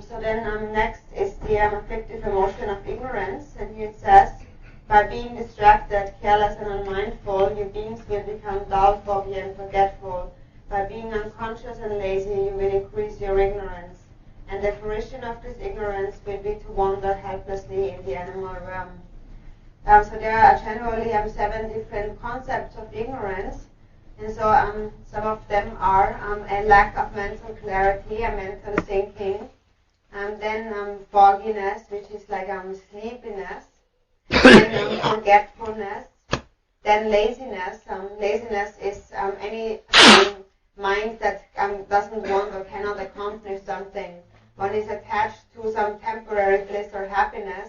So then next is the afflictive emotion of ignorance, and here it says, by being distracted, careless, and unmindful, your beings will become dull, foggy, and forgetful. By being unconscious and lazy, you will increase your ignorance. And the fruition of this ignorance will be to wander helplessly in the animal realm. So there are generally 7 different concepts of ignorance. And so some of them are a lack of mental clarity, a mental thinking, then fogginess, which is like sleepiness, then forgetfulness, then laziness. Laziness is any mind that doesn't want or cannot accomplish something. One is attached to some temporary bliss or happiness.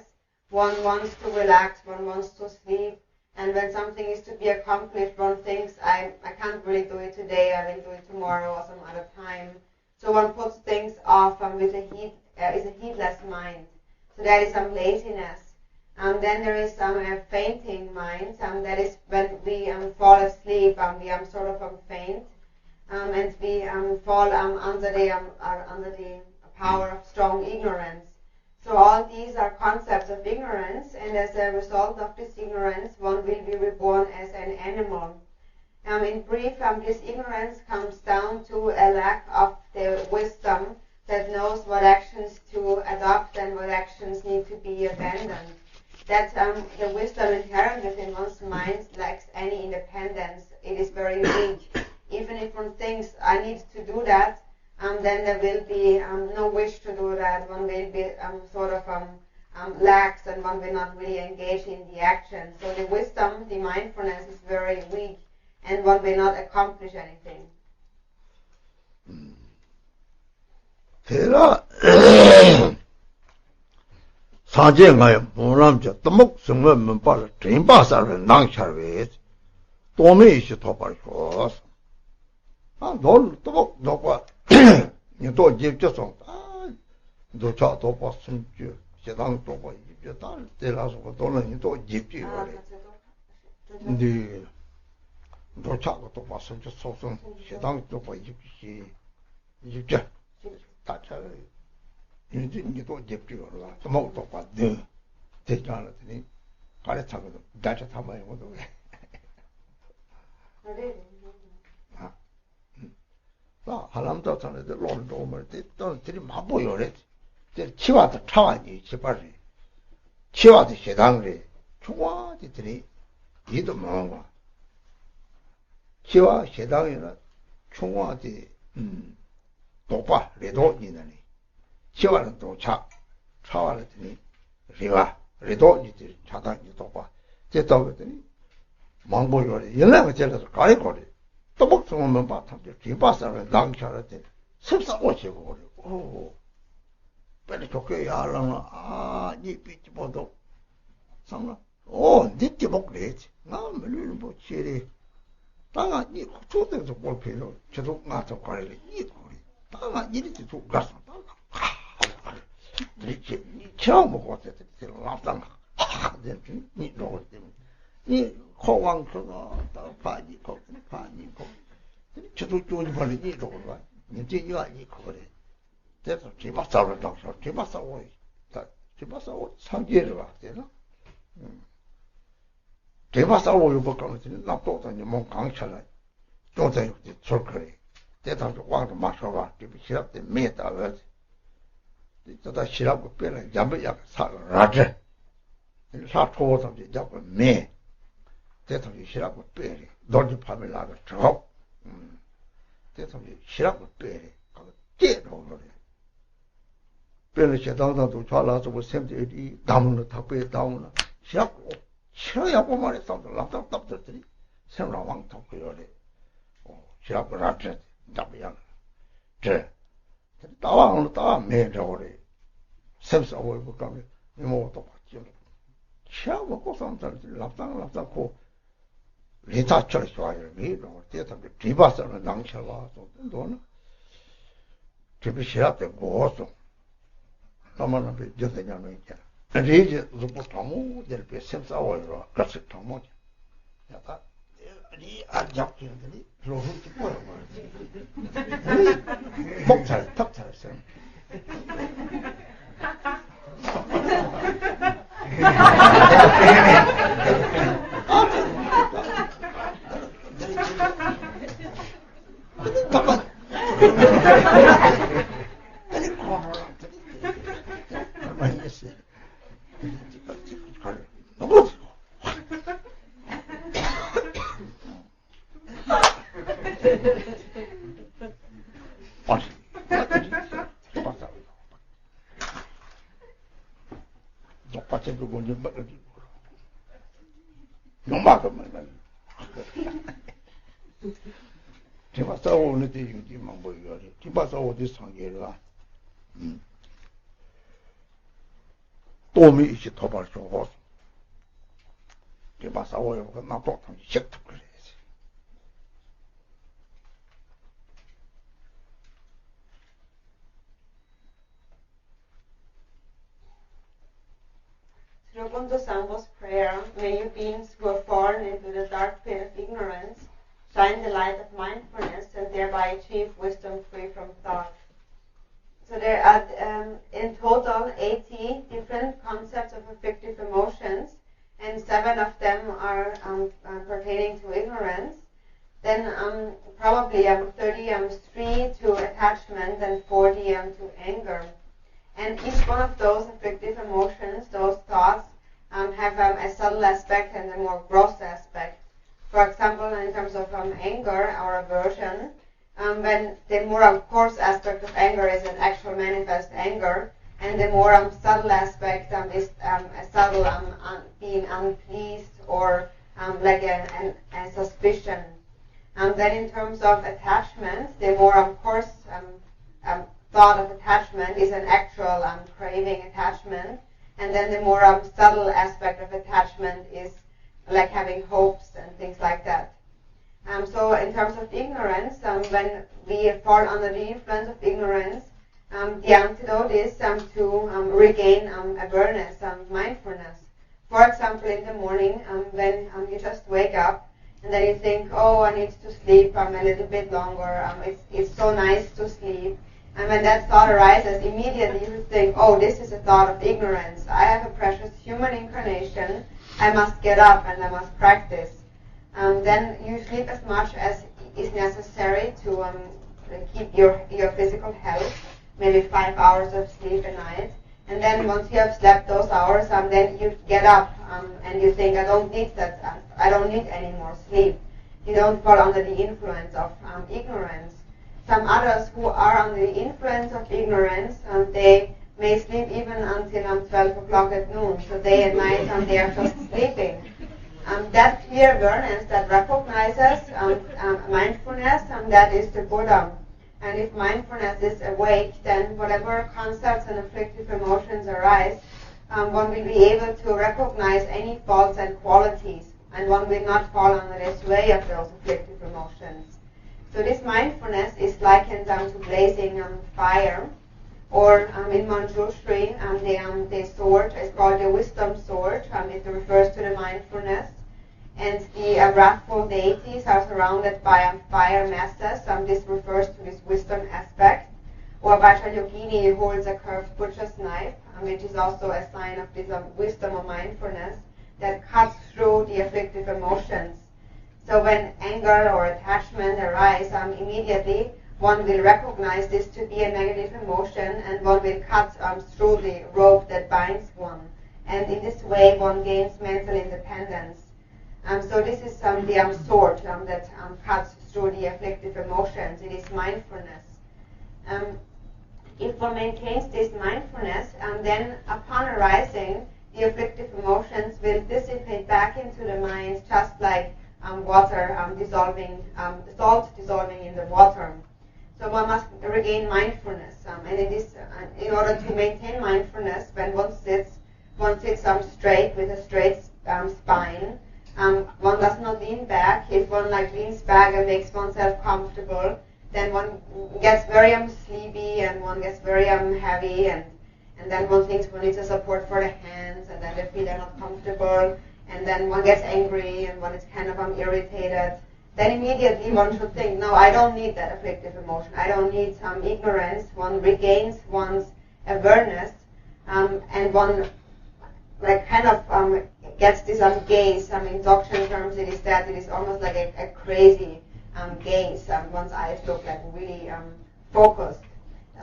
One wants to relax, one wants to sleep. And when something is to be accomplished, one thinks, I can't really do it today, I will do it tomorrow or some other time. So one puts things off with is a heedless mind. So that is some laziness. Then there is some fainting mind. That is when we fall asleep, we sort of faint, and we fall under the power of strong ignorance. So all these are concepts of ignorance, and as a result of this ignorance, one will be reborn as an animal. In brief, this ignorance comes down to a lack of the wisdom that knows what actions to adopt and what actions need to be abandoned. That the wisdom inherent within one's mind lacks any independence. It is very weak. Even if one thinks, I need to do that, then there will be no wish to do that. One will be lax, and one will not really engage in the action. So the wisdom, the mindfulness is very weak, and one will not accomplish anything. Tera 사제 ngayo 모람자 또목 성문 bar 림바사를 낭차르베 도메이시 도발고 아놀 또목 노바 니도 집저송 도차 도바 순주 제당 도바 입저다 때라서 도는 니도 집지 그래 근데 도차고 도바 순주 소송 제당 도바 입지 입저 다차 니도 집지거라 또목도 받네 대장하더니 가르쳐도 다쳐 타봐요 모두 나 하람도 전에도 론도물 때또 들이 마보요래 때 치와도 차와니 치바리 치와도 시당리 중화들이 이도 뭐가 치와 시당이나 중화디 도파 레도 이나니 치와는 또 차와르더니 리와 레도 이들 차단이 도파 제도거더니 망보요래 연락을 제대로 가리거리 또 먹으면 바탕에 뒤바사를 당겨라대 습사 오시고 오 빨리 좋게 야라나 니 빛이 보도 상나 니께 먹래지 나 물을 뭐 치리 땅아 니 초등에서 볼 필요 저도 나서 관리 니 거리 땅아 이리지 좀 가서 이렇게 처음 먹고 왔을 때 랍당 니 먹을 때문에 니 코왕 그거 파니 저도 좋은 말이 이러고 이제 이와이 그거래 그래서 집합사를 당서 집합사고 상계를 왔대나 집합사고 이거 거는 나도다니 몸 강철라 또다 저거래 대단도 왕도 마셔봐 집이 시랍때 매다가 또다 시랍고 빼는 잠배약 사라지 사초도 이제 잡고 매 대통령이 시라고 빼리 너지 밤에 나가 저 대통령이 시라고 빼리 가서 째로 그래 빼는 시당도 잘라서 뭐 샘들이 담는 탑에 담는 시라고 싫어야고 말했어 랍답답들이 생랑 왕통 그래 시라고 라트 답이야 저 따왕을 따 매저 그래 샘서 오고 가면 이모도 받죠 시라고 고삼들 랍답고 리타처를 좋아해요. 미로 때도 뒤바서는 낭쳐와 또는 집이 싫었대 고소. 너무나 저대냐는 있잖아. 리지 루포 타모 될 셈사워로 같이 타모. 야다 리 아잡기들이 로후지 뭐라 말이지. 목살 탁살했어. 도미 이시 도발 주고 개바 싸워요. 나도 좀 식도 그래야지. Through Kuntuzangpo's prayer, may you beings who have fallen into the dark pit of ignorance shine the light of mindfulness and thereby achieve wisdom free from thought. So there are in total 80 different concepts of afflictive emotions, and 7 of them are pertaining to ignorance. Then probably 33 to attachment and 40 to anger. And each one of those afflictive emotions, those thoughts, have a subtle aspect and a more gross aspect. For example, in terms of anger or aversion, when the more coarse aspect of anger is an actual manifest anger, and the more subtle aspect is a subtle being unpleased or like a suspicion. Then in terms of attachment, the more coarse thought of attachment is an actual craving attachment, and then the more subtle aspect of attachment is like having hopes and things like that. So in terms of ignorance, when we fall under the influence of ignorance, the antidote is to regain awareness, mindfulness. For example, in the morning, when you just wake up and then you think, oh, I need to sleep a little bit longer, it's so nice to sleep. And when that thought arises, immediately you think, oh, this is a thought of ignorance. I have a precious human incarnation. I must get up and I must practice. Then you sleep as much as is necessary to keep your physical health, maybe 5 hours of sleep a night. And then once you have slept those hours, then you get up and you think, I don't need that. I don't need any more sleep. You don't fall under the influence of ignorance. Some others who are under the influence of ignorance, they may sleep even until 12 o'clock at noon. So day and night they are just sleeping. That clear awareness that recognizes mindfulness, that is the Buddha. And if mindfulness is awake, then whatever concepts and afflictive emotions arise, one will be able to recognize any faults and qualities, and one will not fall under the sway of those afflictive emotions. So this mindfulness is likened to blazing fire, or in Manjushri, the sword is called the wisdom sword. It refers to the mindfulness. And the wrathful deities are surrounded by fire masses. This refers to this wisdom aspect. Or Vajrayogini holds a curved butcher's knife, which is also a sign of this wisdom or mindfulness that cuts through the afflictive emotions. So when anger or attachment arise, immediately one will recognize this to be a negative emotion, and one will cut through the rope that binds one. And in this way, one gains mental independence. So this is the sword that cuts through the afflictive emotions. It is mindfulness. If one maintains this mindfulness, then upon arising, the afflictive emotions will dissipate back into the mind, just like water dissolving, salt dissolving in the water. So one must regain mindfulness, and it is in order to maintain mindfulness. When one sits straight with a straight spine. One does not lean back. If one leans back and makes oneself comfortable, then one gets very sleepy and one gets very heavy, and then one thinks one needs a support for the hands, and then the feet are not comfortable, and then one gets angry and one is kind of irritated. Then immediately one should think, no, I don't need that afflictive emotion. I don't need ignorance. One regains one's awareness, and one gets this gaze. In Dzogchen terms, it is that it is almost like a crazy gaze. One's eyes look like really focused.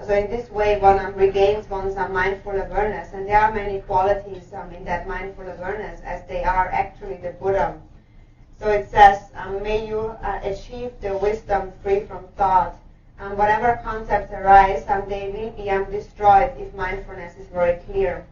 So in this way, one regains one's mindful awareness, and there are many qualities in that mindful awareness, as they are actually the Buddha. So it says, may you achieve the wisdom free from thought. Whatever concepts arise, they will be destroyed if mindfulness is very clear.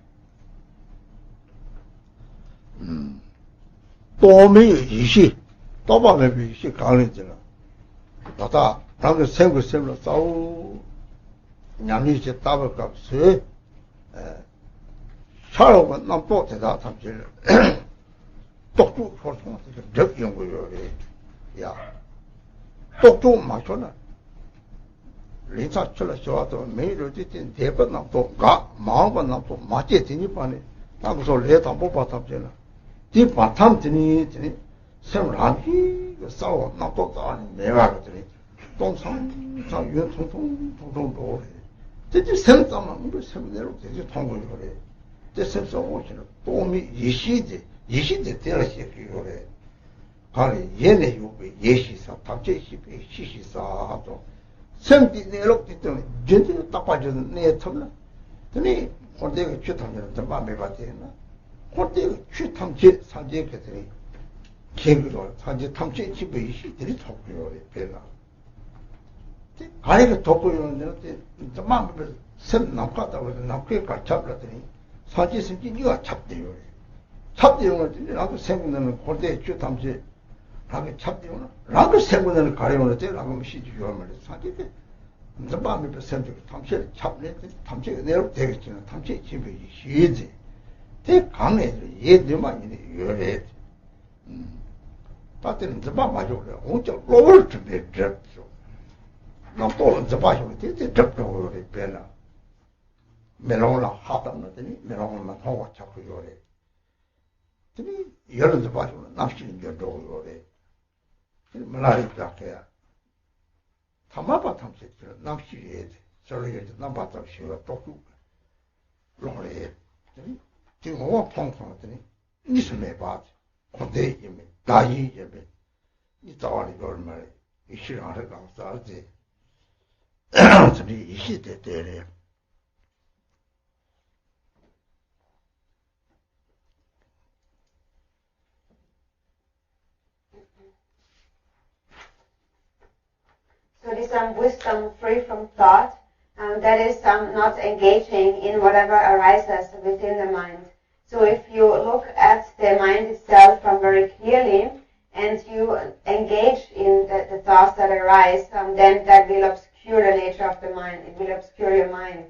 So this wisdom free from thought, that is not engaging in whatever arises within the mind. So if you look at the mind itself very clearly, and you engage in the thoughts that arise, then that will obscure the nature of the mind. It will obscure your mind.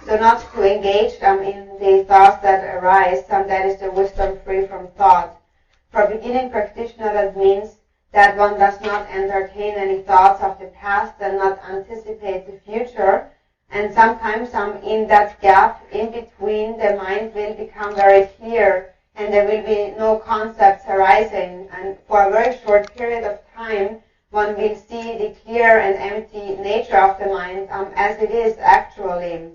So not to engage in the thoughts that arise, that is the wisdom free from thought. For a beginning practitioner, that means that one does not entertain any thoughts of the past and not anticipate the future. And sometimes in that gap in between, the mind will become very clear and there will be no concepts arising. And for a very short period of time, one will see the clear and empty nature of the mind as it is actually.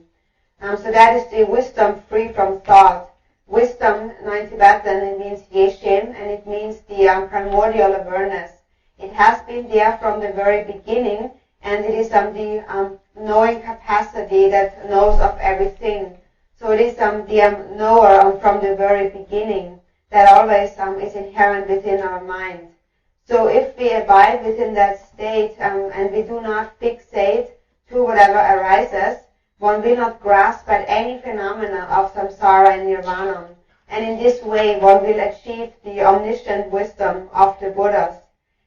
So that is the wisdom free from thought. Wisdom, in Tibetan, it means yeshin, and it means the primordial awareness. It has been there from the very beginning, and it is the knowing capacity that knows of everything. So it is the knower from the very beginning that always is inherent within our mind. So if we abide within that state and we do not fixate to whatever arises, one will not grasp at any phenomena of samsara and nirvana. And in this way, one will achieve the omniscient wisdom of the Buddhas.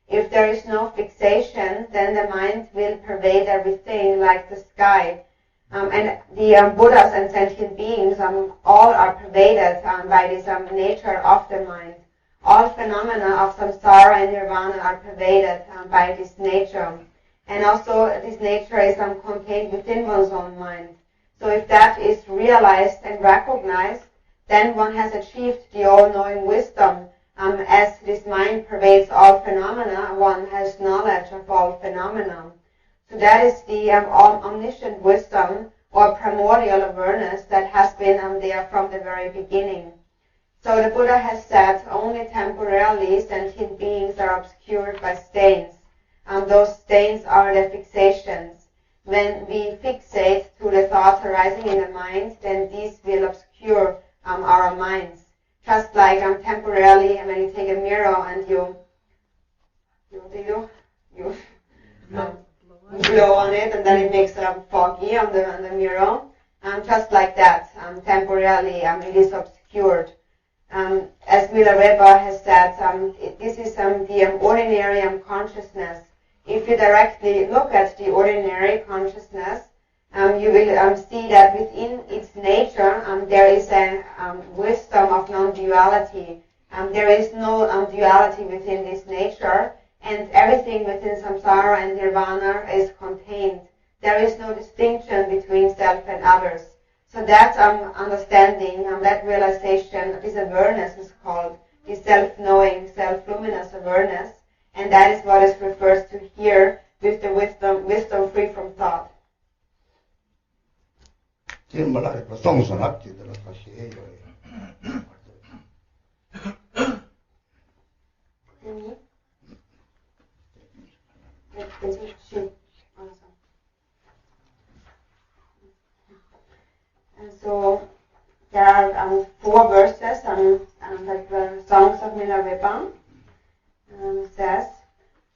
If there is no fixation, then the mind will pervade everything like the sky. And the Buddhas and sentient beings all are pervaded by this nature of the mind. All phenomena of samsara and nirvana are pervaded by this nature. And also this nature is contained within one's own mind. So if that is realized and recognized, then one has achieved the all-knowing wisdom. As this mind pervades all phenomena, one has knowledge of all phenomena. So that is the omniscient wisdom or primordial awareness that has been there from the very beginning. So the Buddha has said only temporarily sentient beings are obscured by stains. Those stains are the fixations. When we fixate to the thoughts arising in the mind, then these will obscure our minds. Just like temporarily, when you take a mirror and you blow on it, and then it makes foggy on the mirror. Just like that, temporarily, it is obscured. As Milarepa has said, this is the ordinary consciousness. If you directly look at the ordinary consciousness, you will see that within its nature there is a wisdom of non-duality. There is no duality within this nature, and everything within samsara and nirvana is contained. There is no distinction between self and others. So that understanding, that realization, this awareness is called the self-knowing, self-luminous awareness, and that is what is referred to here with the wisdom free from thought. And so there are 4 verses, like the songs of Milarepa. Says,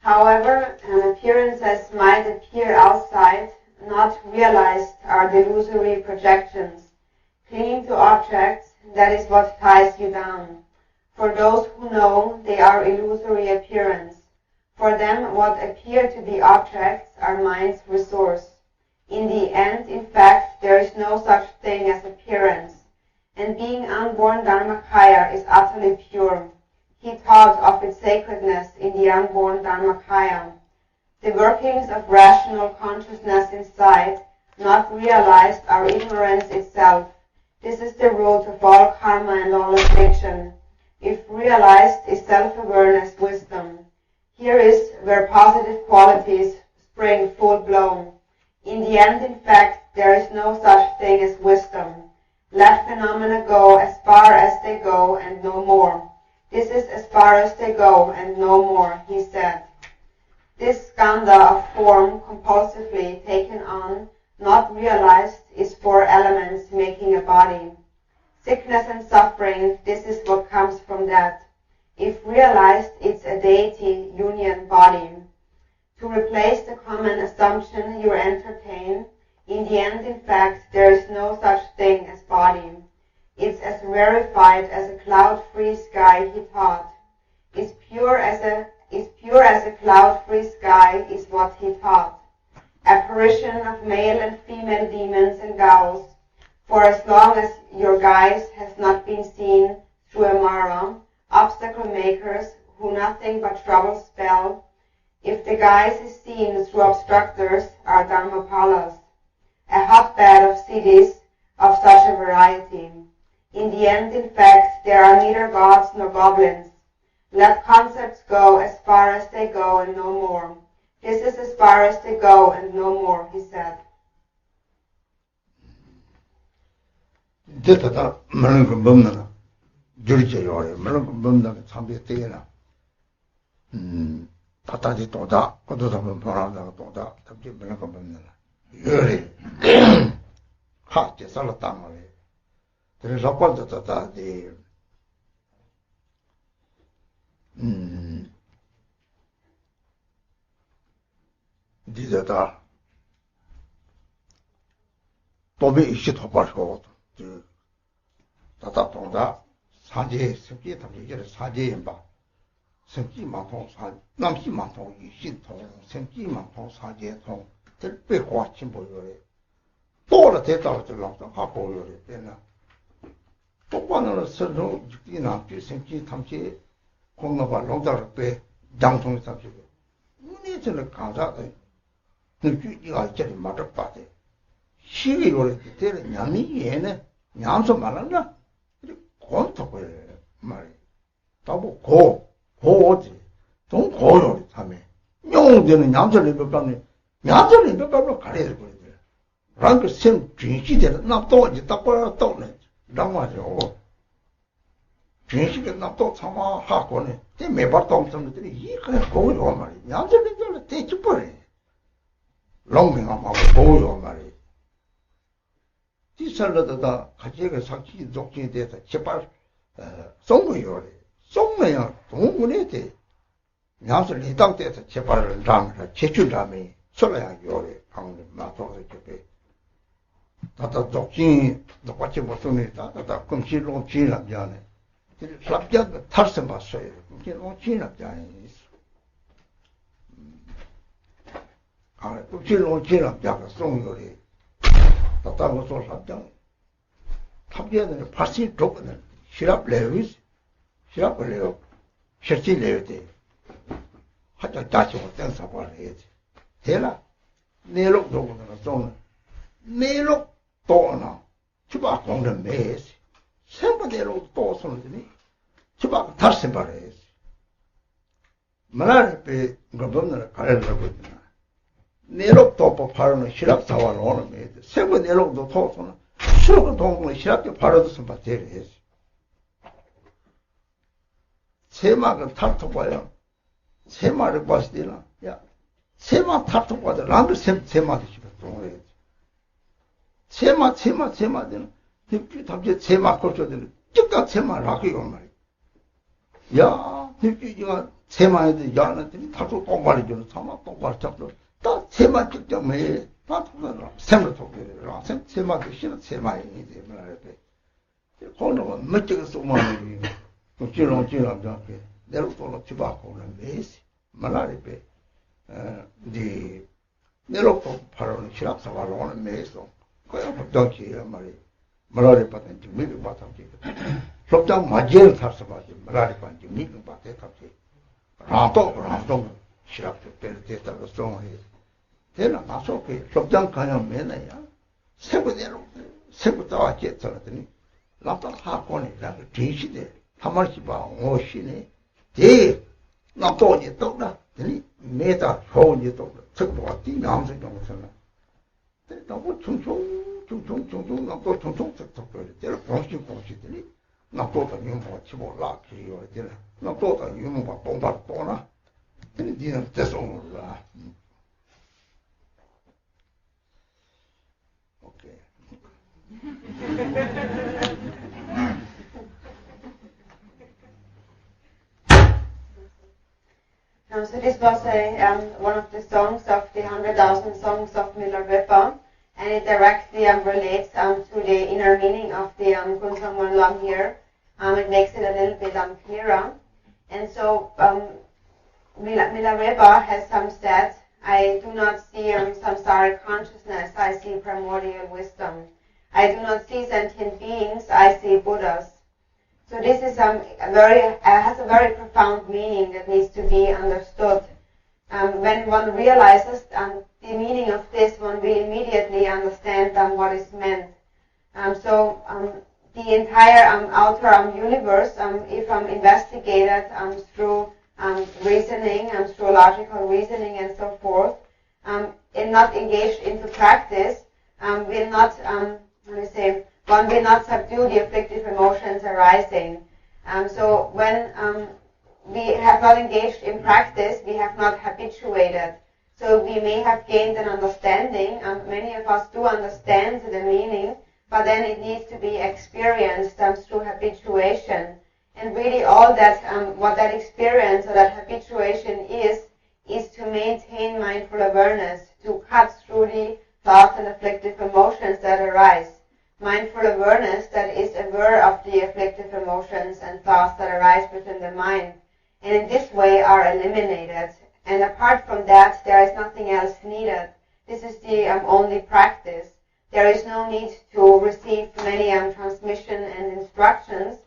however, appearances might appear outside, not realized are delusory projections. Clinging to objects, that is what ties you down. For those who know, they are illusory appearance. For them, what appear to be objects are mind's resource. In the end, in fact, there is no such thing as appearance, and being unborn Dharmakaya is utterly pure. He taught of its sacredness in the unborn Dharmakaya. The workings of rational consciousness inside, not realized, are ignorance itself. This is the root of all karma and all affliction. If realized, is self-awareness wisdom. Here is where positive qualities spring full-blown. In the end, in fact, there is no such thing as wisdom. Let phenomena go as far as they go and no more. This is as far as they go and no more, he said. This skandha of form compulsively taken on, not realized, is 4 elements making a body. Sickness and suffering, this is what comes from that. If realized, it's a deity union body. To replace the common assumption you entertain, in the end, in fact, there is no such thing as body. It's as rarefied as a cloud-free sky, he taught. It's pure as a cloud-free sky is what he taught. Apparition of male and female demons and ghouls. For as long as your guise has not been seen through a Mara, obstacle makers who nothing but trouble spell, if the guise is seen through obstructors are Dharmapalas, a hotbed of cities of such a variety. In the end, in fact, there are neither gods nor goblins. Let concepts go as far as they go and no more. This is as far as they go and no more, he said. 디저다 도비 이시 도발하고 다다 동다 사제 성기 담지를 사제인 바 성기만통 사 남시만통 이신통 성기만통 사제통 들배과 침보요래 또라 대다로 하고 요래 때나 똑바로 서로 죽기나 비생기 탐지 공로바 농자를 때 장통이 탑시고 문이 저는 강자들 느끼기가 저리 맞을 바대 시기 요래 때를 냠이 얘네 냠서 말한다 권토고 말이 따보 고지 좀 고요 참에 용되는 냠절이 몇 번에 냠절이 몇 번으로 가려야 되거든 랑그 생 진시대로 나 또지 딱 보여 또네 랑마죠 진식이 나또 참아 하고는 때 매발 동점들이 이거 고요 말이 냠들들 대집벌이 롱밍아 막 고요 말이 디살러다 가지가 상치 독진에 대해서 제발 송거요래 송매야 동문에 대 냠들 리당 때에서 제발을 담을 제출담이 설어야 요래 방금 마토서 쪽에 다다 독진 똑같이 무슨 다다 금실로 지나잖아요. 랍자가 탈선 봤어요. 이게 롱치랍자에 있어. 롱치랍자가 송요리. 다다고 소 랍자. 탑제는 파시 도거든. 시랍 레위스. 시랍 레요. 셔치 레요데. 하자 다시고 땡사 봐야지. 해라. 내록 도거든 송. 내록 도나. 주바 공는 매스. 생번대로 또 손들이 주박 다시 말해야지. 말할때 그분들 가려고 있잖아. 내lok도 바로는 시락사와로 오는 매들. 생번 내lok도 토소는 수록은 동문을 시락게 바로도 선바대를 해야지. 세마가 탑토봐요. 세마를 봤을 때는 야 세마 탑토봐도 랑도 세마도 집에 동을 해야지. 세마되는 답제 세마 걸쳐드는 즉각 세마 라기고 말이야. 야, 이거 세마에도 야는더니 다소 똥발이 주는 사마 똥발 잡고 다 세마 직접 매 다 통하더라. 세마 통해라. 세마도 싫어 세마에 이제 말해. 거는 멋지게 쏘마는 거. 찌롱 잡게 내려도로 집하고는 매시 말하래 배. 이 내려도 바로는 시락사와로 오는 매소. 그야 걱정이야 말이야. 말하래 받는지 미국 받았지. 속장 맞이를 탔어 봐지. 말하래 받는지 미국 받대 탔지. 라도 시락도 때를 됐다고 쏘해. 대나 나서 그 속장 가면 매나야. 세부 따와 jet더니 라도 하고니라 진시대 한마디 봐. 오시네. 대 나도니 또다. 되니 매다 좋은지 또 적도가 뛰면서 좀 있었나. 너무 충충 나도 충충 적적거려. 제가 공시들이 나도도 유모 치고라 그리고 제가 나도도 유모가 동발 또나. 근데 니는 됐어 몰라. 오케이. So this was one of the songs of the 100,000 songs of Milarepa, and it directly relates to the inner meaning of the Kuntuzangpo here. It makes it a little bit clearer. And so Milarepa has said, I do not see samsaric consciousness, I see primordial wisdom. I do not see sentient beings, I see Buddhas. So this is has a very profound meaning that needs to be understood. When one realizes the meaning of this, one will immediately understand what is meant. The entire outer universe, if investigated through reasoning, through logical reasoning and so forth, and not engaged into practice, will not, one will not subdue the afflictive emotions arising. So when we have not engaged in practice, we have not habituated. So we may have gained an understanding, many of us do understand the meaning, but then it needs to be experienced through habituation. And really all that, what that experience or that habituation is to maintain mindful awareness, to cut through the thoughts and afflictive emotions that arise. Mindful awareness that is aware of the afflictive emotions and thoughts that arise within the mind, and in this way are eliminated. And apart from that, there is nothing else needed. This is the only practice. There is no need to receive many transmission and instructions.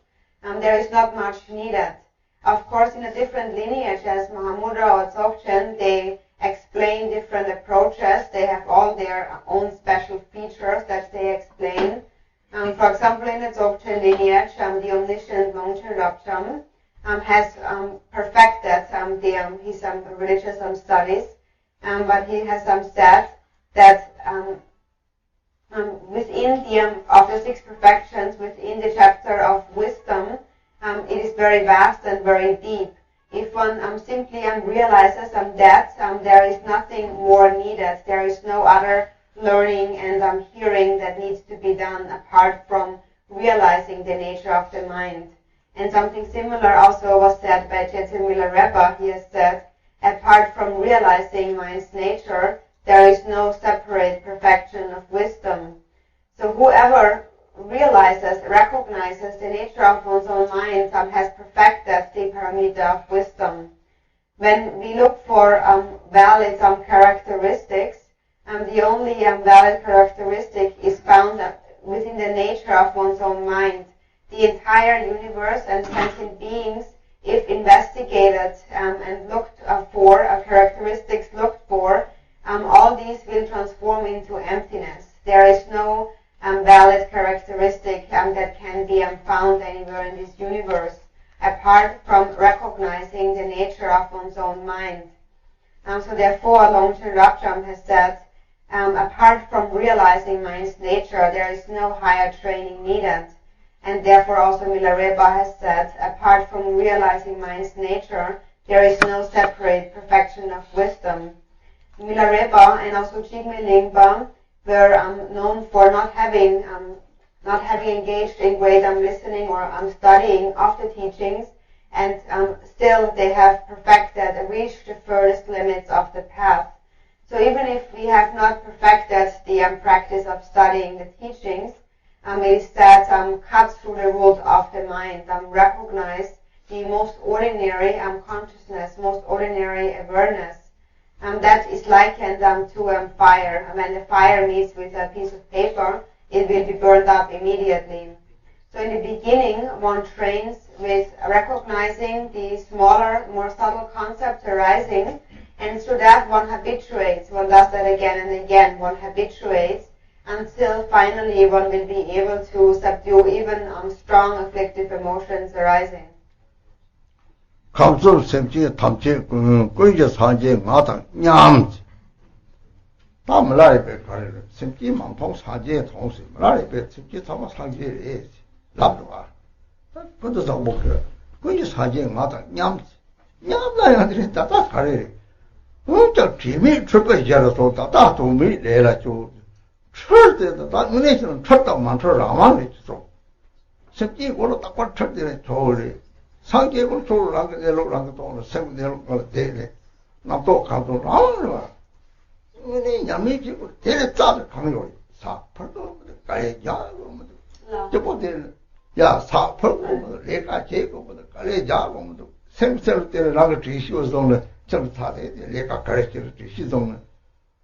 There is not much needed. Of course, in a different lineage, as Mahamudra or Dzogchen, they explain different approaches. They have all their own special features that they explain. For example, in the Dzogchen lineage, the omniscient Longchen Lobsang has perfected his religious studies, but he has said that within of the six perfections, within the chapter of wisdom, it is very vast and very deep. If one simply realizes that there is nothing more needed, there is no other learning and hearing that needs to be done apart from realizing the nature of the mind. And something similar also was said by Jetsun Milarepa. He has said, apart from realizing mind's nature, there is no separate perfection of wisdom. So whoever realizes, recognizes the nature of one's own mind has perfected the paramita of wisdom. When we look for valid characteristics, the only valid characteristic is found within the nature of one's own mind. The entire universe and sentient beings, if investigated and looked for, characteristics looked for, all these will transform into emptiness. There is no valid characteristic that can be found anywhere in this universe, apart from recognizing the nature of one's own mind. So therefore, Longchen Rabjam has said, apart from realizing mind's nature, there is no higher training needed. And therefore also Milarepa has said, apart from realizing mind's nature, there is no separate perfection of wisdom. Milarepa and also Jigme Lingpa were known for not having engaged in great listening or studying of the teachings, and still they have perfected and reached the furthest limits of the path. So even if we have not perfected the practice of studying the teachings, it is that cut through the root of the mind, recognize the most ordinary consciousness, most ordinary awareness. That is likened to fire. When the fire meets with a piece of paper, it will be burned up immediately. So in the beginning, one trains with recognizing the smaller, more subtle concepts arising, and through that one habituates. One does that again and again. One habituates until finally one will be able to subdue even strong afflictive emotions arising. 감sul semchi tamchi kunje sanje ngata nyam지 다 말라리베 가르 semchi 망통 사제 통시 말라리베 semchi 타마 상제에 랍도가 kuntzangpo kunje sanje ngata nyam지 냠나야들이 다다 가르 저 재미 출거 이자라서 다다 도미 내라 줘 철때도 다 은혜처럼 쳤다 많더라 라만이 좀 semchi 고로 딱과 철때네 저리 상계를 조르라게 내려라게 또 생내로 걸 대네 나도 가도 나와 이네 야미지 대래 짜도 강요 사 벌도 가야 야고 저 보대 야 사 벌고 내가 제고 뭐 가래 자고 뭐 생설 때를 나가 뒤시어서는 좀 타대 내가 가르치를 뒤시서는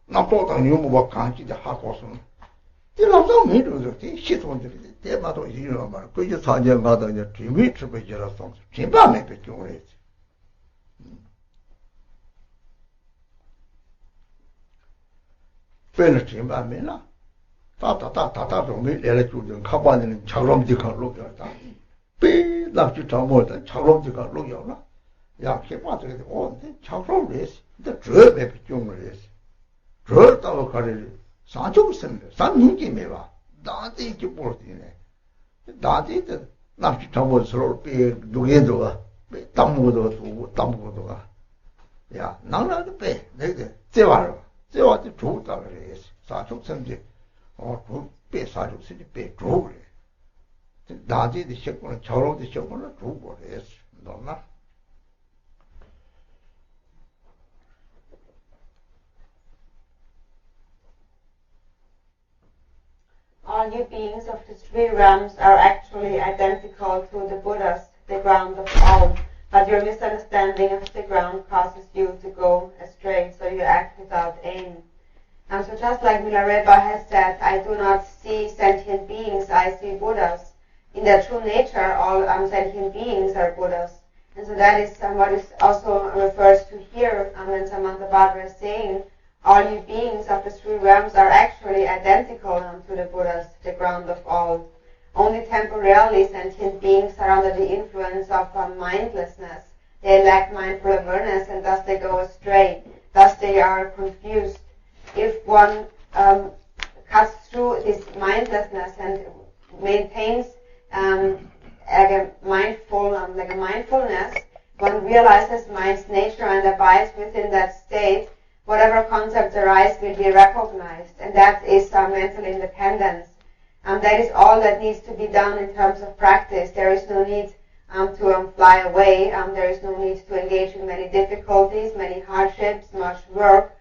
나도 당연히 뭐 간지도 하고서 이러다 미루죠. 시선들이 대마도 이런 말. 그게 사제마다 이제 재미 추배지라서 재미만 배경을 빼는 재미만이나 다다다다다 좀 내려 주는 가반에는 차롬지가 로겨다. 빼 납치 정보다 차롬지가 로겨나. 야, 개빠지게 차롬레스. 근데 저 배경을 했어. 저 따로 가리를 사족 생겨. 산민기 매와. 나한테 이렇게 보르디네. 나한테 납치 정보 서로 빼 누게도가 빼 땅무도 두고 땅무도가. 야, 나나도 빼. 내가 제와로. 제와도 좋다 그래. 사족 생기. 빼 사족 생기 빼 좋으래. 나한테 시작하는 저로도 시작하는 좋고 그래. 너나 All you beings of the three realms are actually identical to the Buddhas, the ground of all. But your misunderstanding of the ground causes you to go astray, so you act without aim. So just like Milarepa has said, I do not see sentient beings, I see Buddhas. In their true nature, all sentient beings are Buddhas. And so that is what is also refers to here when Samantabhadra is saying, all you beings of the three realms are actually identical to the Buddhas, the ground of all. Only temporarily sentient beings are under the influence of mindlessness. They lack mindful awareness and thus they go astray. Thus they are confused. If one cuts through this mindlessness and maintains a mindfulness, one realizes mind's nature and abides within that state, whatever concepts arise will be recognized, and that is mental independence. And that is all that needs to be done in terms of practice. There is no need to fly away. There is no need to engage in many difficulties, many hardships, much work.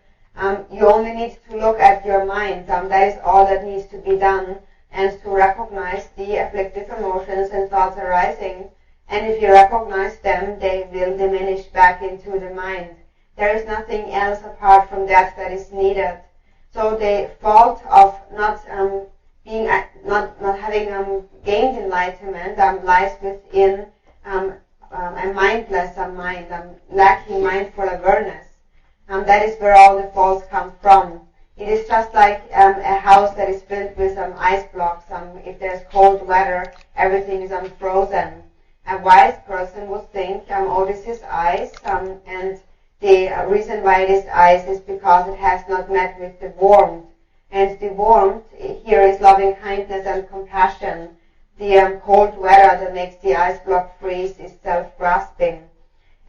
You only need to look at your mind. That is all that needs to be done, and to recognize the afflictive emotions and thoughts arising. And if you recognize them, they will diminish back into the mind. There is nothing else apart from that that is needed. So the fault of not having gained enlightenment lies within a mindless mind, lacking mindful awareness. That is where all the faults come from. It is just like a house that is built with ice blocks. If there's cold weather, everything is frozen. A wise person would think, oh, this is ice, and the reason why it is ice is because it has not met with the warmth. And the warmth here is loving kindness and compassion. The cold weather that makes the ice block freeze is self-grasping.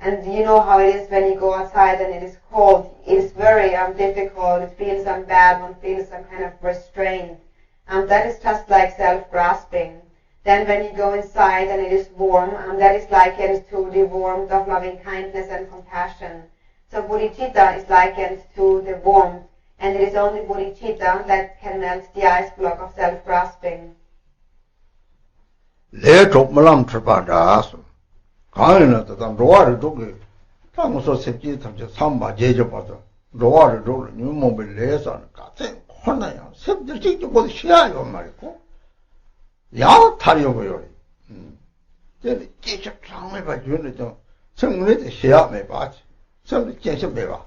And you know how it is when you go outside and it is cold. It is very difficult. It feels bad. One feels some kind of restraint. That is just like self-grasping. Then when you go inside and it is warm, that is likened to the warmth of loving kindness and compassion. So bodhicitta is likened to the warmth, and it is only bodhicitta that can melt the ice block of self-grasping. Lecho malam tripadasu. Kaina tatam roari dogi. Tanguso sepji tamche samba jeje pato. Roari dogi nyumobi lesa katen kona yang. Sepji chikti kodi shiayo mariko. Yang tariyo yori. Jeni jeje changme ba yuni jang. Sengme de shiya me bachi. Sengme jenshi me ba.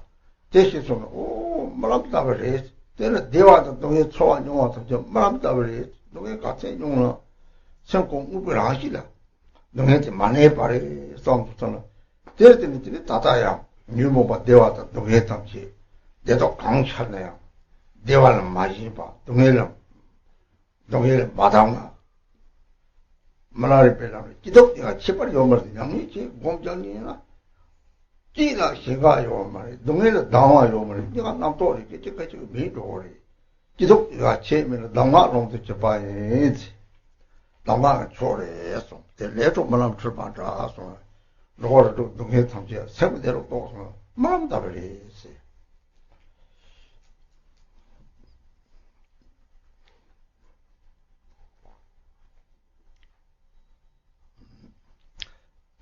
Jeshi suna, malam tabari. Tena dewa ta dongi chowa nyungwa tamche malam tabari. Dongi katen nyungla. Sengkong ubi rangshi la. 동해지 많이 바리 썸부터는 대들이 다다야 뉴모바 대화다 동해 당시 내도 강차네요 대화는 많이 봐 동해는 마당나 말아리 빼라면 기독교가 치발이 오면 양이지 공장이나 찌나 시가 요말 동해는 당화 요말 내가 남도리 그때까지 미도리 기독교가 체면은 당화롱도 쳐봐야지 당화가 초래했어 내조 말하면 출판자서 로어도 동해 탐지 세부대로 또 마음 답을이지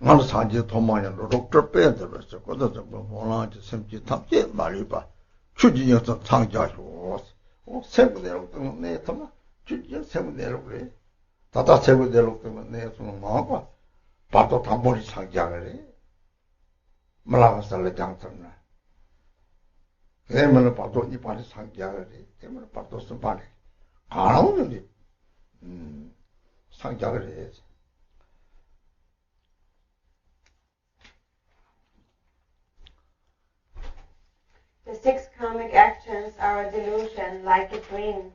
나는 산지 도마냐 로doktor 빼들었어 거기서 뭐라지 sem지 탐지 말이 봐 추진여서 창자쇼 세부대로 내 도마 추진 세부대로 그래 다다 세부대로 때문에 내서는 뭐가 바도 담보리 상장을 해. 말아서를 장터나. 그러면 바도 이 바리 상장을 해. 때문에 바도 선발해. 가능은지 상장을 해야지. The 6 karmic actions are a delusion, like a dream.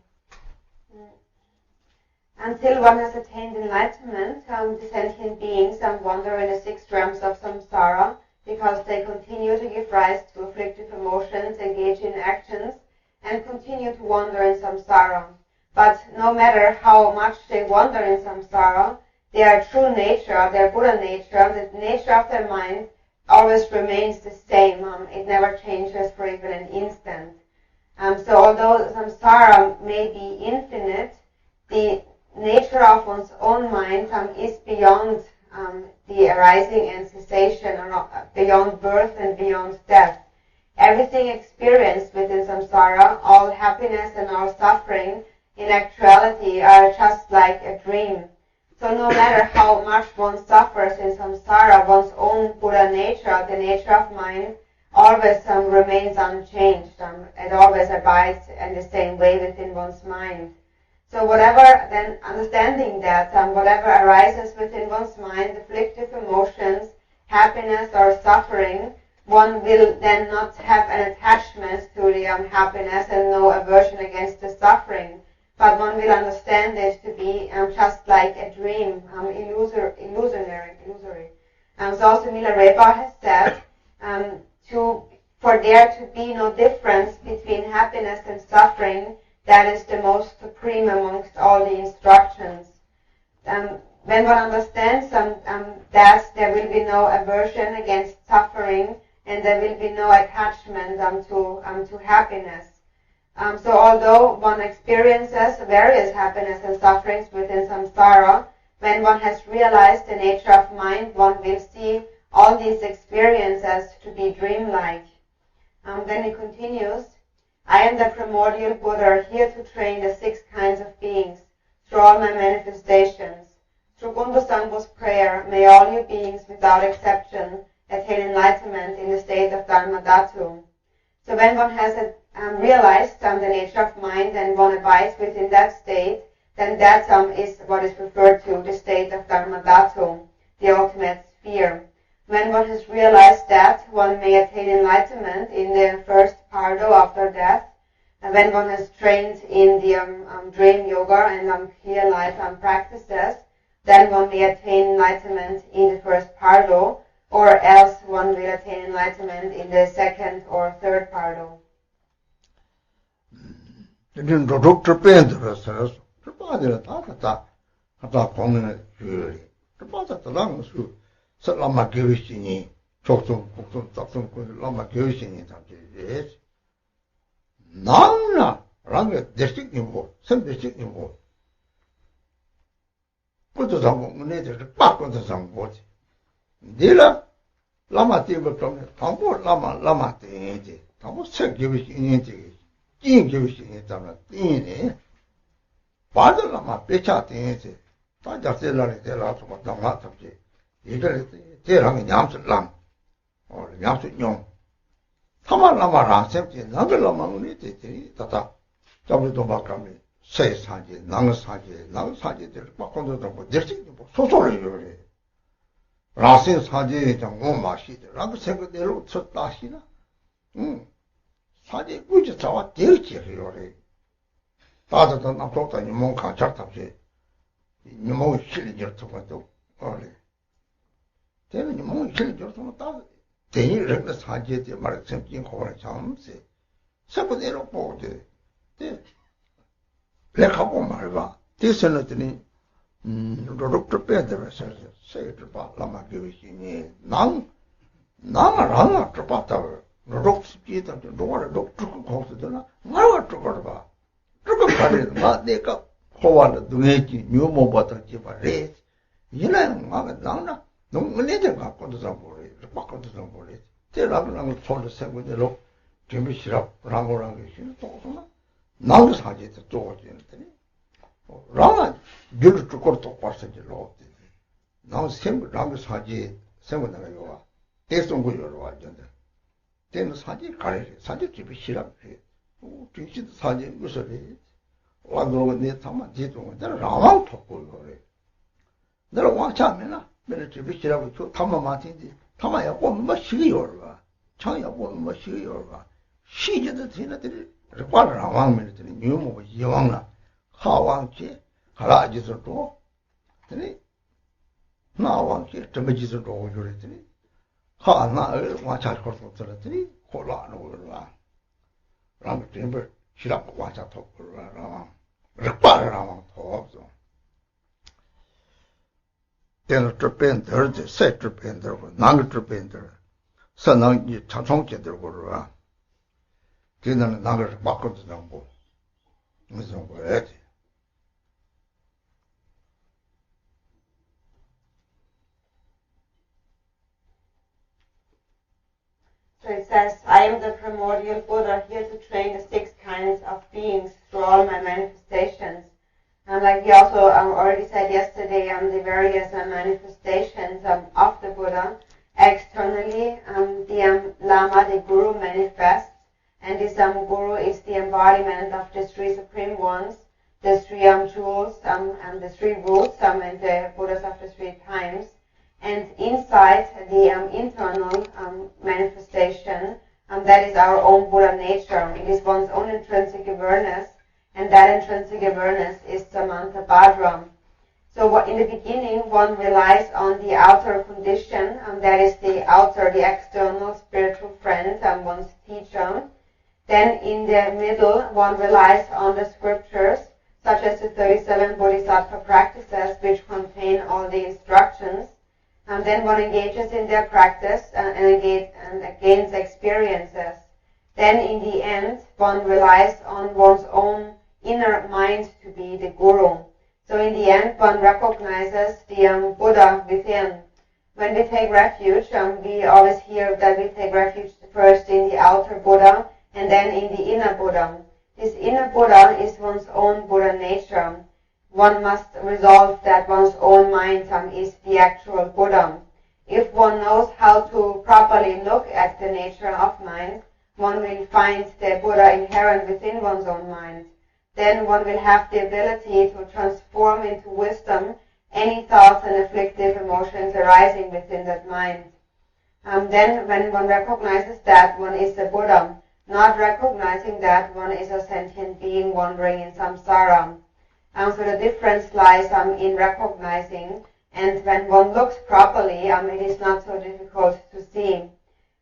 Until one has attained enlightenment, the sentient beings wander in the 6 realms of samsara because they continue to give rise to afflictive emotions, engage in actions, and continue to wander in samsara. But no matter how much they wander in samsara, their true nature, their Buddha nature, the nature of their mind always remains the same. It never changes for even an instant. So although samsara may be infinite, the nature of one's own mind is beyond the arising and cessation, or beyond birth and beyond death. Everything experienced within samsara, all happiness and all suffering, in actuality are just like a dream. So no matter how much one suffers in samsara, one's own Buddha nature, the nature of mind, always remains unchanged. It always abides in the same way within one's mind. So whatever, then understanding that whatever arises within one's mind, afflictive emotions, happiness or suffering, one will then not have an attachment to the happiness and no aversion against the suffering. but one will understand it to be just like a dream, illusory. So also Milarepa has said for there to be no difference between happiness and suffering, that is the most supreme amongst all the instructions. When one understands that there will be no aversion against suffering and there will be no attachment to happiness. So although one experiences various happiness and sufferings within samsara, when one has realized the nature of mind, one will see all these experiences to be dreamlike. Then he continues, I am the primordial Buddha, here to train the 6 kinds of beings through all my manifestations. Through Kuntuzangpo's prayer, may all you beings without exception attain enlightenment in the state of Dharmadhatu. So when one has realized the nature of mind and one abides within that state, then that is what is referred to the state of Dharmadhatu, the ultimate sphere. When one has realized that, one may attain enlightenment in the first pardo after death. And when one has trained in the dream yoga and clear life practices, then one may attain enlightenment in the first pardo, or else one will attain enlightenment in the second or third pardo. lama gyöshini, chokson, kukson, tsakson, lama gyöshini tamche nangna, ranga deshik nimbo, sem deshik nimbo. Kuntuzangpo, ngune pa Kuntuzangpo. Dila, lama tiba kame, tambo lama tingi, tambo se gyöshini tingi, jing gyöshini tamla tingi, bada lama pecha tingi, ta jase lari tela suma dhamma tamche. 이들 대랑이 냠슬랑 냠슬뇽 타말라마라 셈지 나들라마무니 되지 다다 잡을도 막감이 세상지 낭사지들 바콘도도 뭐 dersik도 뭐 소소를 그래 라신 사지 정말 맛이들 라고 생각대로 쳤다시나 사지 꾸지 자와 되지 그래 다다도 나쁘다니 뭔가 작답지 너무 실리죠 저것도 그래 तेरे निमों इचल जो तुम ता तेरी रंग साजे ते मारे समझी खोरा चाम से सब देरो पोते ते लेखा को मारवा तेरे न तनी डॉक्टर पे दे से तो बा लमा के विषय नांग रांग तो पाता डॉक्टर की तो डॉक्टर को खोस दे ना मारवा तो करवा तो करे ना देखा खोवाला दुनिया की न्यू मो बता के बारे ये ना ना 너무네들 갖고도 잡고래. 바꿔도 잡고래. 제라랑 손을 세고대로 준비시라 랑고랑 계시는 또나 나도 사지도 쪼어지는데. 라마 귤 쪼고 또 빠서지로. 나 셈 랑 사지 세고다가 요와. 대송고 요로 왔는데. 대는 사지 가래. 사지 준비시라. 오, 진짜 사지 무서리. 와도가 내 담아 지도. 내가 라왕 톡고 그래. 내가 왕차면은 맨날 집이라고 저 담아마tin지 담아야 보면 뭐 시기요가 창야 보면 뭐 시기요가 시제도 되는데 과를 왕면에 되는 유모 이왕나 하왕지 가라지서도 되니 나왕지 점지서도 오죠랬더니 하나 와차 걸고 들었더니 콜라는 거라 라면 템버 시락 와차 톡거라 르빠를 하면 더 없어 때는 트펜더 세 트펜더 나그 트펜더 선왕이 차총제대로 거라 걔는 나를 바꿔도 정보 무슨 거야 So it says, I am the primordial Buddha, here to train the 6 kinds of beings through all my manifestations. And like he also already said yesterday, the various manifestations of the Buddha, externally, the Lama, the Guru, manifests, and this Guru is the embodiment of the 3 Supreme Ones, the 3 jewels, and the 3 roots, and the Buddhas of the 3 times. And inside the internal manifestation, that is our own Buddha nature. It is one's own intrinsic awareness. and that intrinsic awareness is Samantabhadra. So in the beginning, one relies on the outer condition, and that is the external spiritual friend, and one's teacher. Then in the middle, one relies on the scriptures, such as the 37 Bodhisattva practices, which contain all the instructions. And then one engages in their practice and gains experiences. Then in the end, one relies on one's own inner mind to be the guru. So in the end, one recognizes the Buddha within. When we take refuge, we always hear that we take refuge first in the outer Buddha and then in the inner Buddha. This inner Buddha is one's own Buddha nature. One must resolve that one's own mind is the actual Buddha. If one knows how to properly look at the nature of mind, one will find the Buddha inherent within one's own mind. Then one will have the ability to transform into wisdom any thoughts and afflictive emotions arising within that mind. Then when one recognizes that one is a Buddha, not recognizing that one is a sentient being wandering in samsara. So the difference lies in recognizing, and when one looks properly, it is not so difficult to see.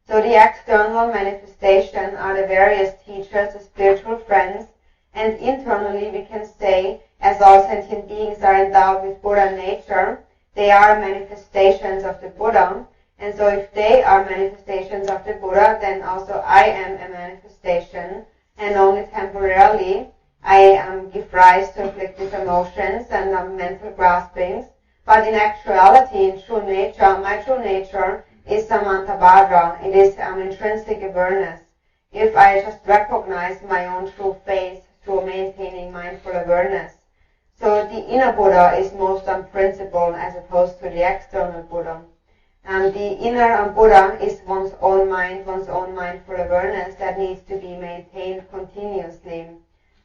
So the external manifestation are the various teachers, the spiritual friends, and internally we can say, as all sentient beings are endowed with Buddha nature, they are manifestations of the Buddha. And so if they are manifestations of the Buddha, then also I am a manifestation, and only temporarily I give rise to afflictive emotions and mental graspings. But in actuality, in true nature, my true nature is Samantabhadra. It is intrinsic awareness. If I just recognize my own true face through maintaining mindful awareness. So the inner Buddha is most principal as opposed to the external Buddha. The inner Buddha is one's own mind, one's own mindful awareness that needs to be maintained continuously.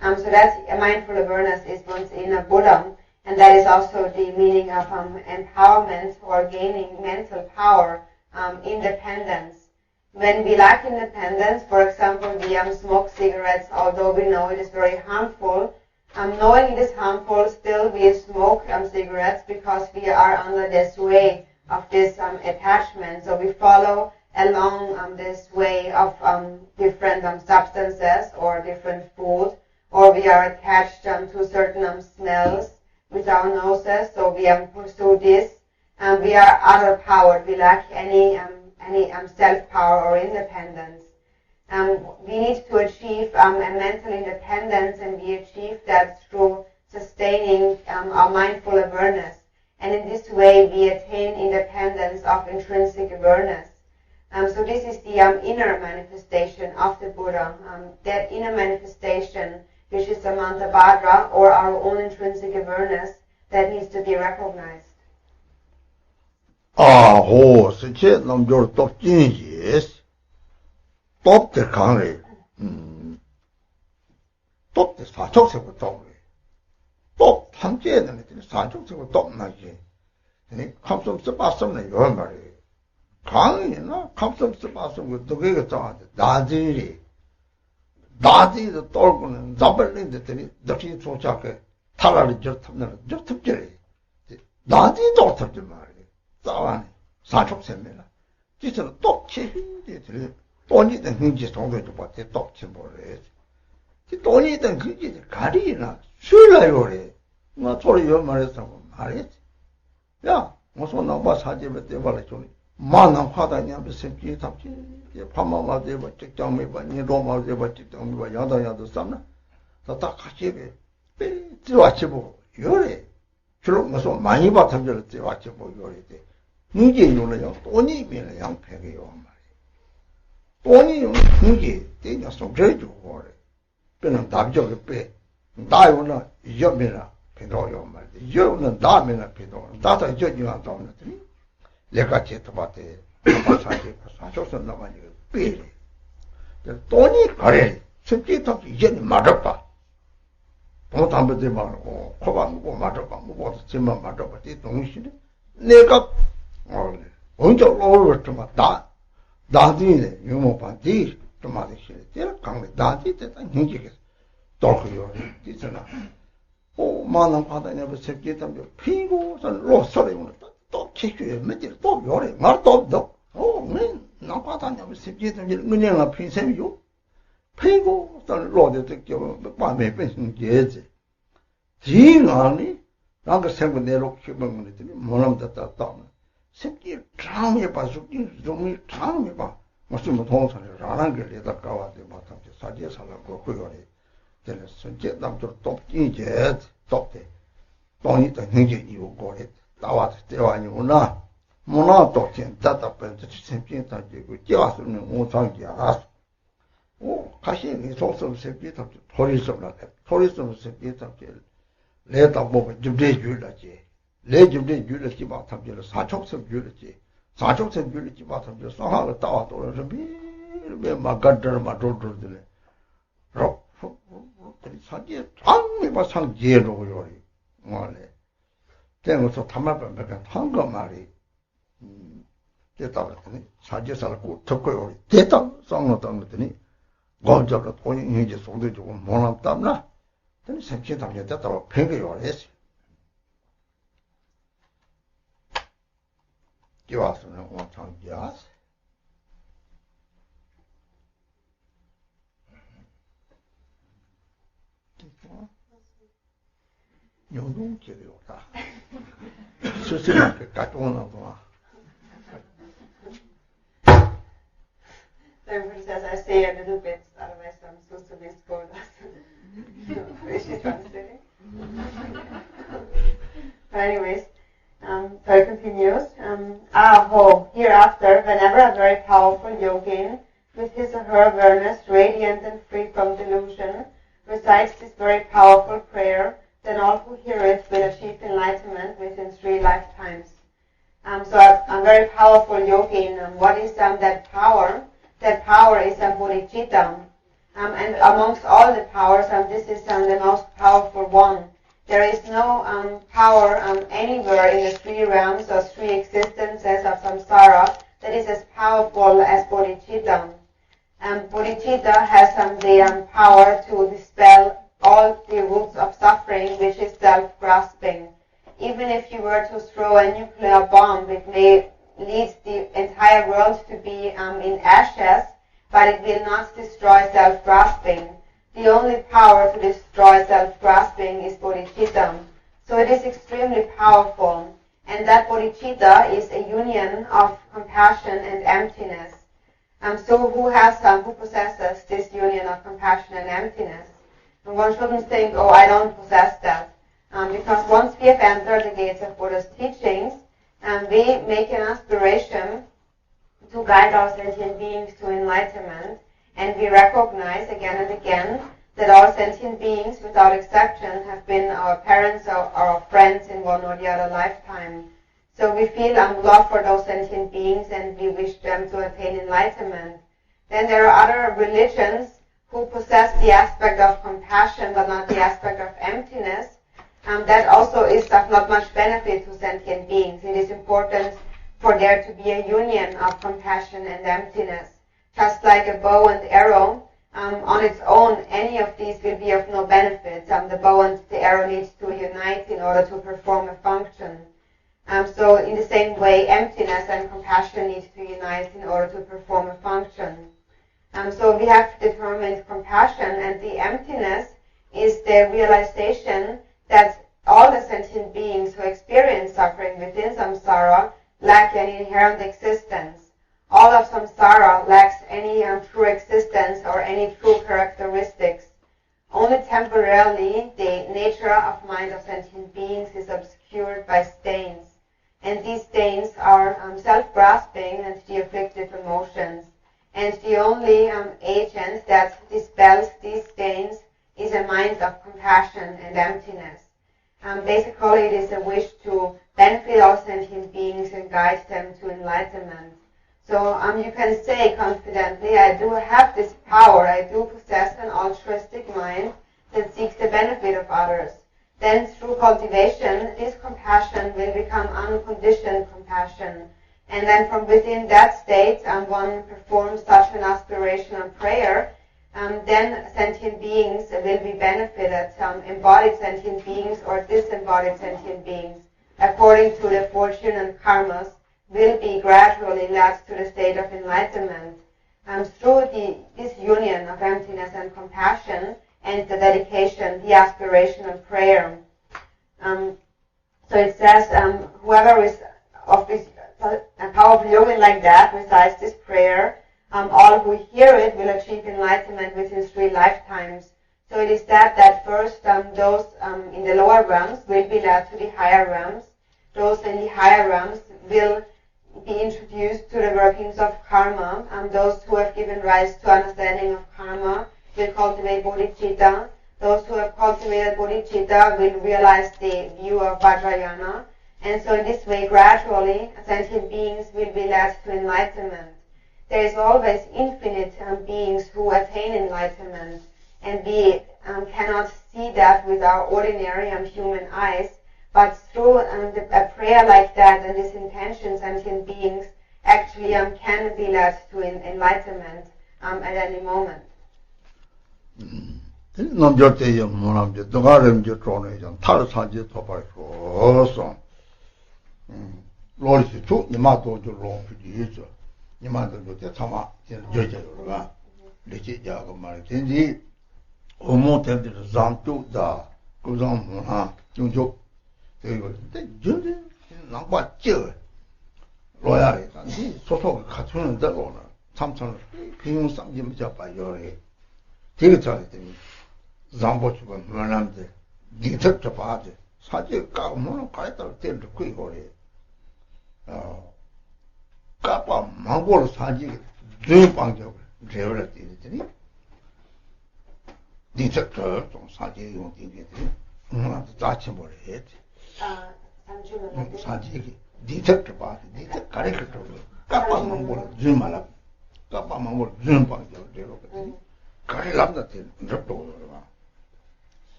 So that mindful awareness is one's inner Buddha, and that is also the meaning of empowerment or gaining mental power, independence. When we lack independence, for example, we smoke cigarettes, although we know it is very harmful. Knowing it is harmful, still we smoke cigarettes because we are under the sway of this attachment. So we follow along this way of different substances or different food, or we are attached to certain smells with our noses. So we pursue this. We are other-powered. We lack any self-power or independence. We need to achieve a mental independence, and we achieve that through sustaining our mindful awareness. And in this way, we attain independence of intrinsic awareness. So this is the inner manifestation of the Buddha. That inner manifestation, which is Samantabhadra, or our own intrinsic awareness, that needs to be recognized. Since number top changes, top the country, top the Sachoks top. Top Tangian, Sachoks top Nagi. And it comes from Sebastian and your Mary. Kang, comes from Sebastian with the Gigaton, Dadi, the Torgon, and Zaberlin, the King Sochaka, Tara, just a Jerry. Dadi daughter to marry. 사촉세면은 진짜로 똑 치히들이 돈이 된 흥지 정도도 봤대 똑 치모래. 이 돈이 된 흥지 가리나 술라요래. 뭐 소리요 말해서 말했지. 야, 무슨 나와 사집에 대발에 좀 만한 화다냐 무슨 기 답지. 밤마마 대바 직장에 봐니 로마 대바 직장에 봐 야다야도 삼나. 다 같이 배 지와치 보고 요래. 주로 무슨 많이 받던들 지와치 보고 요래. 이게 요래요. 돈이면 양패게요 말이에요. 돈이 이게 되냐 속죄죠 거래. 그냥 답적에 빼. 나요나 이점이나 배도요 말이에요. 이거는 다음에나 배도. 나도 이제냐 나오는데. 내가 제토바테 마사지 사셔서 나가니 빼래. 돈이 가래. 실제로 이제는 맞아봐. 돈 담배들 말고 코바 먹고 맞아봐. 먹어도 제만 맞아봐. 이 동시에 내가 언제 올라왔더만 나디네 유모반디 좀 하듯이 제가 강에 나디 때다 hin지게 돌고요. 있잖아. 만원 받아냐 버sep게 담요 피고 선 로서리면 또 키키에 맨들 또 요래 말도 나 받아냐 버sep게 담요 은행아 피셈요. 피고 선 로데 듣겨 밤에 뺀 게지. 지나니 나가 생각 내로 키면 그랬더니 뭐라면 됐다. sep게 장에 봐주기 좀 장에 봐. 무슨 동선을 라는 게 내다 가와데 맞다. 사제 살고 그거래. 되는 선제 남들 똑이제 똑대. 돈이 더 행제 이고 거래. 나와서 대화니구나. 뭐나 똑진 따답변도 sep게 다지고 껴서는 오상기 알았어. 가시에 속성 sep게 답지 토리성을 sep게 답지 내다 보면 준비해 줄라지. 내 준비해 줄라지 마탐지를 사촉성 줄라지. 사촉성 줄라지 마탐지 상하가 따와도 왜 막가들 마도들들. 사지에 장미바 상지에로 요리. 뭐래. 때문에 담아보면 한거 말이 됐다 그랬더니 사지에 살고 듣고 요리. 됐다 쌍노다 그랬더니 먼저로 돈이 이제 소도 조금 못 남다. 근데 생긴 당에 됐다고 팽게 요리했어. 기와서는 엄청 기왔어. 용동기요다. 스스로한테 까똥나 봐. Rinpoche says, I say a little bit, otherwise I'm supposed to be scolded. Is she translating? But anyways, so it continues. Hereafter, whenever a very powerful yogin, with his or her awareness radiant and free from delusion, recites this very powerful prayer, then all who hear it will achieve enlightenment within 3 lifetimes. So a very powerful yogin, what is that power? That power is a bodhicitta. And amongst all the powers, this is the most powerful one. There is no power anywhere in the 3 realms or 3 existences of samsara that is as powerful as bodhicitta. Bodhicitta has the power to dispel all the roots of suffering, which is self-grasping. Even if you were to throw a nuclear bomb, it may lead the entire world to be in ashes, but it will not destroy self-grasping. The only power to destroy self-grasping is bodhicitta. So it is extremely powerful. And that bodhicitta is a union of compassion and emptiness. So who possesses this union of compassion and emptiness? And one shouldn't think, I don't possess that. Because once we have entered the gates of Buddha's teachings, we make an aspiration to guide our sentient beings to enlightenment, and we recognize again and again that all sentient beings, without exception, have been our parents or our friends in one or the other lifetime. So we feel love for those sentient beings and we wish them to attain enlightenment. Then there are other religions who possess the aspect of compassion but not the aspect of emptiness. That also is of not much benefit to sentient beings. It is important for there to be a union of compassion and emptiness. Just like a bow and arrow, on its own, any of these will be of no benefit. The bow and the arrow needs to unite in order to perform a function. So in the same way, emptiness and compassion need to unite in order to perform a function. So we have determined compassion, and the emptiness is the realization that all the sentient beings who experience suffering within samsara lack any inherent existence. All of samsara lacks any true existence or any true characteristics. Only temporarily the nature of mind of sentient beings is obscured by stains. And these stains are self-grasping and the afflictive emotions. And the only agent that dispels these stains is a mind of compassion and emptiness. Basically, it is a wish to benefit all sentient beings and guide them to enlightenment. So you can say confidently, I do have this power, I do possess an altruistic mind that seeks the benefit of others. Then through cultivation, this compassion will become unconditioned compassion. And then from within that state, one performs such an aspirational prayer, then sentient beings will be benefited, embodied sentient beings or disembodied sentient beings, according to their fortune and karmas, will be gradually led to the state of enlightenment through this union of emptiness and compassion and the dedication, the aspiration and prayer. So it says, whoever is of this powerful yogin like that recites this prayer, all who hear it will achieve enlightenment within 3 lifetimes. So it is that first those in the lower realms will be led to the higher realms. Those in the higher realms will be introduced to the workings of karma. Those who have given rise to understanding of karma will cultivate bodhicitta. Those who have cultivated bodhicitta will realize the view of Vajrayana. And so in this way, gradually, sentient beings will be led to enlightenment. There is always infinite beings who attain enlightenment, and we cannot see that with our ordinary human eyes, but through a prayer like that and this intention, sentient beings actually can be led to enlightenment at any moment.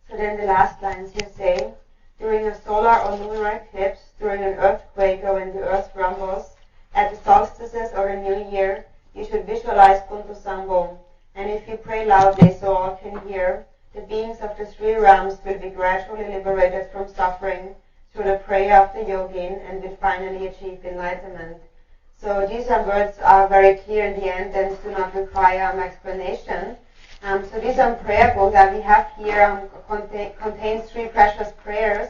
So then the last lines here say, during a solar or lunar eclipse, during an earthquake or when the earth rumbles, at the solstices or the new year, you should visualize Kuntuzangpo. And if you pray loudly so all can hear, the beings of the 3 realms will be gradually liberated from suffering through the prayer of the yogin and will finally achieve enlightenment. So these words are very clear in the end and do not require explanation. So this prayer book that we have here contains 3 precious prayers.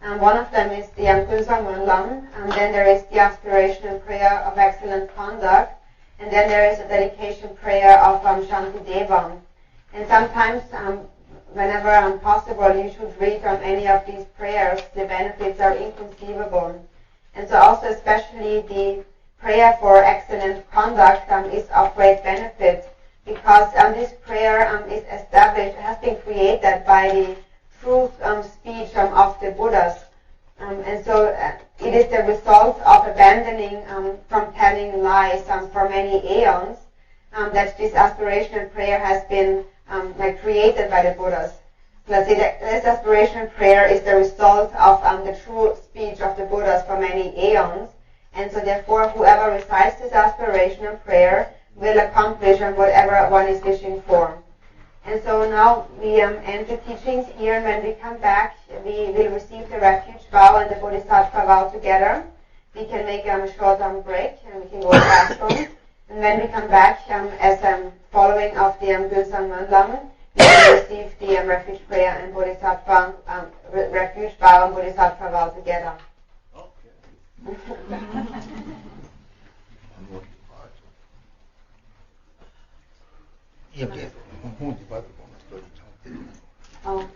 One of them is the Kuntuzangpo, and then there is the aspiration and prayer of excellent conduct, and then there is a dedication prayer of Shanti Devam. And sometimes, whenever possible, you should read any of these prayers. The benefits are inconceivable. And so also especially the prayer for excellent conduct is of great benefit, because this prayer is established, has been created by the truth speech of the Buddhas. And so it is the result of abandoning from telling lies for many aeons that this aspiration and prayer has been created by the Buddhas. Let's say that this aspiration and prayer is the result of the true speech of the Buddhas for many aeons. And so therefore whoever recites this aspiration and prayer will accomplish whatever one is wishing for. And so now we end the teachings here, and when we come back, we will receive the refuge vow and the bodhisattva vow together. We can make a short break, and we can go to the bathroom. And when we come back, as following of the Kuntuzangpo, we will receive the refuge prayer and bodhisattva, refuge vow and bodhisattva vow together. Okay. Oh.